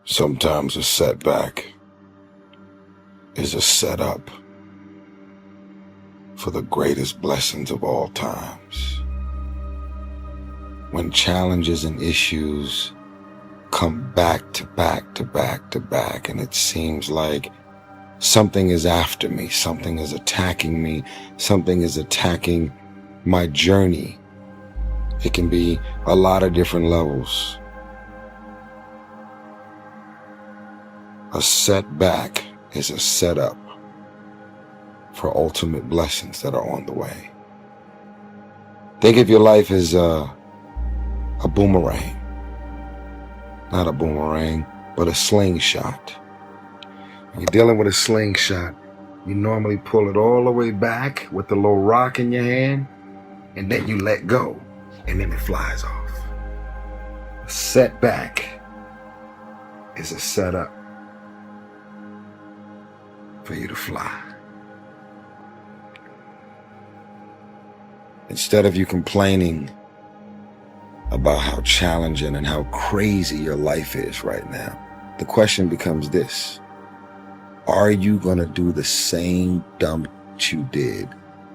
Sometimes a setback is a setup for the greatest blessings of all times. When challenges and issues come back to back to back to back, and it seems like something is after me, something is attacking me, something is attacking my journey. It can be a lot of different levels. A setback is a setup for ultimate blessings that are on the way. Think of your life as a boomerang. Not a boomerang, but a slingshot. When you're dealing with a slingshot, you normally pull it all the way back with the little rock in your hand, and then you let go, and then it flies off. A setback is a setup for you to fly. Instead of you complaining about how challenging and how crazy your life is right now, the question becomes this: are you going to do the same dumb shit you did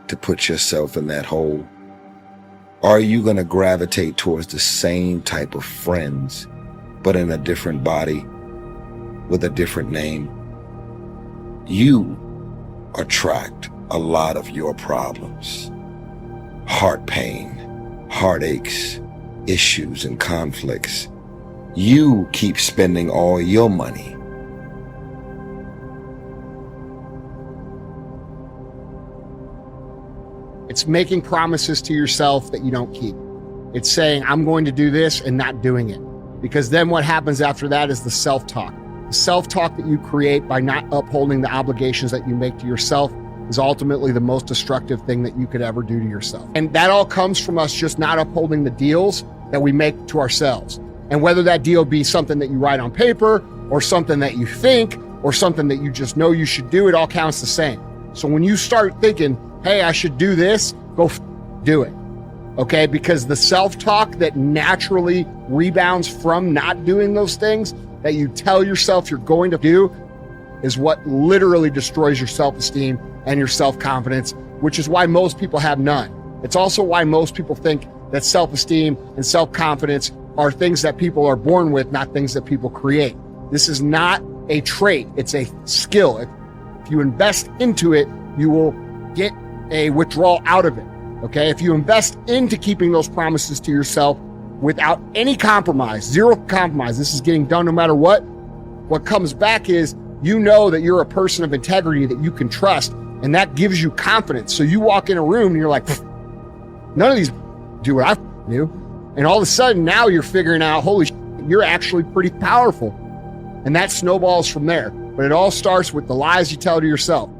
to put yourself in that hole? Are you going to gravitate towards the same type of friends, but in a different body, with a different name? You attract a lot of your problems. Heart pain, heartaches, issues and conflicts. You keep spending all your money. It's making promises to yourself that you don't keep. It's saying, I'm going to do this and not doing it. Because then what happens after that is the self-talk. The self-talk that you create by not upholding the obligations that you make to yourself is ultimately the most destructive thing that you could ever do to yourself. And that all comes from us just not upholding the deals that we make to ourselves. And whether that deal be something that you write on paper or something that you think or something that you just know you should do, it all counts the same. So when you start thinking, hey, I should do this, go do it. Okay? Because the self-talk that naturally rebounds from not doing those things that you tell yourself you're going to do is what literally destroys your self-esteem and your self-confidence, which is why most people have none. It's also why most people think that self-esteem and self-confidence are things that people are born with, not things that people create. This is not a trait, it's a skill. If you invest into it, you will get a withdrawal out of it, okay? If you invest into keeping those promises to yourself without any compromise, zero compromise, this is getting done no matter what comes back is you know that you're a person of integrity that you can trust, and that gives you confidence. So you walk in a room and you're like, none of these do what I do. And all of a sudden now you're figuring out, holy shit, you're actually pretty powerful. And that snowballs from there. But it all starts with the lies you tell to yourself.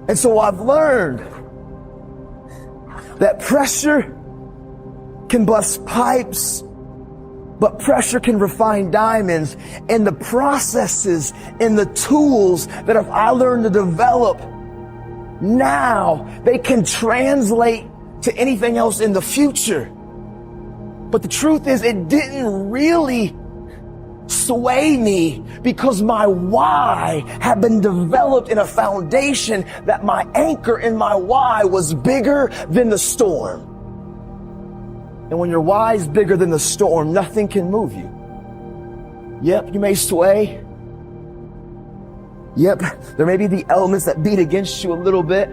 And so I've learned that pressure can bust pipes, but pressure can refine diamonds. And the processes and the tools that if I learn to develop now, they can translate to anything else in the future. But the truth is, it didn't really sway me because my why had been developed in a foundation that my anchor in my why was bigger than the storm. And when your why is bigger than the storm, nothing can move you. Yep, you may sway. Yep, there may be the elements that beat against you a little bit.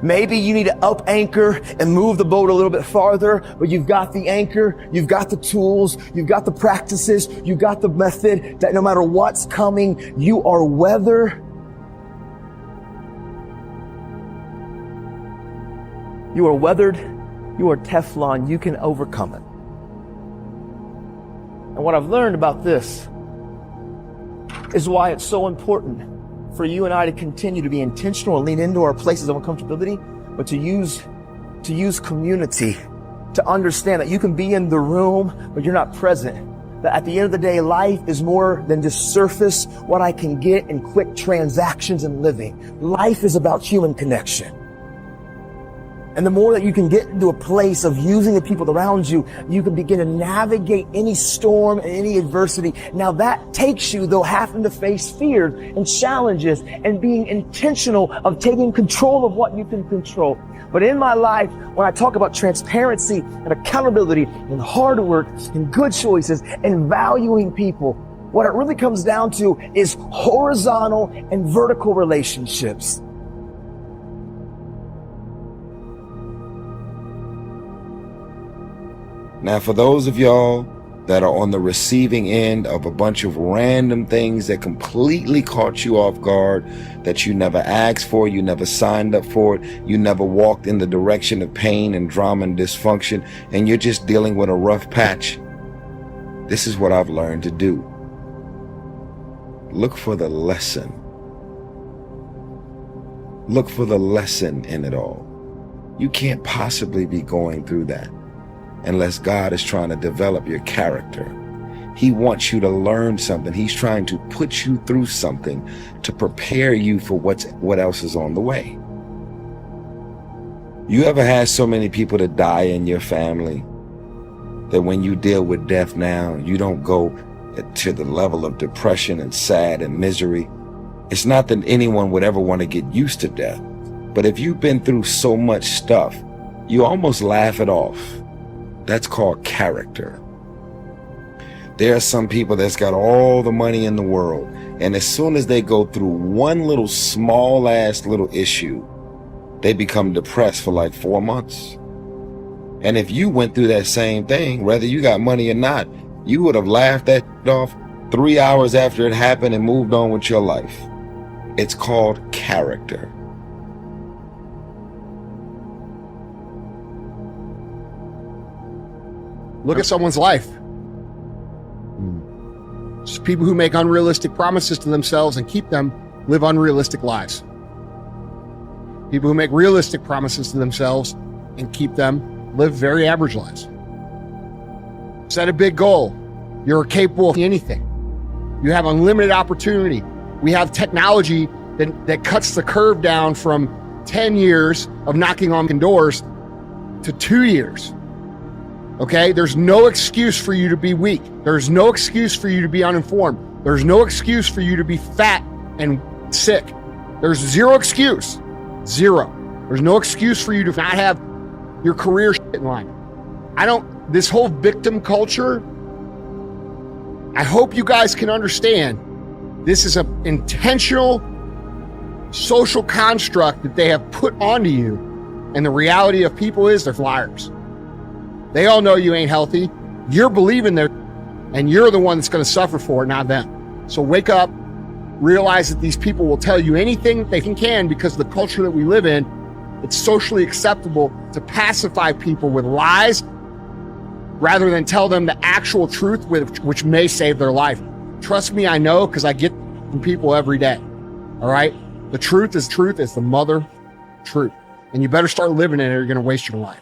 Maybe you need to up anchor and move the boat a little bit farther, but you've got the anchor, you've got the tools, you've got the practices, you've got the method that no matter what's coming, you are weathered. You are weathered, you are Teflon, you can overcome it. And what I've learned about this is why it's so important for you and I to continue to be intentional and lean into our places of uncomfortability, but to use community to understand that you can be in the room, but you're not present. That at the end of the day, life is more than just surface, what I can get in quick transactions and living. Life is about human connection. And the more that you can get into a place of using the people around you, you can begin to navigate any storm and any adversity. Now that takes you, though, having to face fears and challenges and being intentional of taking control of what you can control. But in my life, when I talk about transparency and accountability and hard work and good choices and valuing people, what it really comes down to is horizontal and vertical relationships. Now, for those of y'all that are on the receiving end of a bunch of random things that completely caught you off guard, that you never asked for, you never signed up for it, you never walked in the direction of pain and drama and dysfunction, and you're just dealing with a rough patch, this is what I've learned to do. Look for the lesson. Look for the lesson in it all. You can't possibly be going through that unless God is trying to develop your character. He wants you to learn something. He's trying to put you through something to prepare you for what else is on the way. You ever had so many people to die in your family that when you deal with death now, you don't go to the level of depression and sad and misery? It's not that anyone would ever want to get used to death, but if you've been through so much stuff, you almost laugh it off. That's called character. There are some people that's got all the money in the world, and as soon as they go through one little small ass little issue, they become depressed for like 4 months. And if you went through that same thing, whether you got money or not, you would have laughed that off 3 hours after it happened and moved on with your life. It's called character. Look at someone's life. Just people who make unrealistic promises to themselves and keep them live unrealistic lives. People who make realistic promises to themselves and keep them live very average lives. Set a big goal. You're capable of anything. You have unlimited opportunity. We have technology that cuts the curve down from 10 years of knocking on doors to 2 years. Okay, there's no excuse for you to be weak. There's no excuse for you to be uninformed. There's no excuse for you to be fat and sick. There's zero excuse. Zero. There's no excuse for you to not have your career in line. This whole victim culture, I hope you guys can understand this is an intentional social construct that they have put onto you. And the reality of people is they're liars. They all know you ain't healthy. You're believing there, and you're the one that's going to suffer for it, not them. So wake up, realize that these people will tell you anything they can because of the culture that we live in. It's socially acceptable to pacify people with lies rather than tell them the actual truth, which may save their life. Trust me, I know, because I get from people every day. All right? The truth is the mother truth. And you better start living it or you're going to waste your life.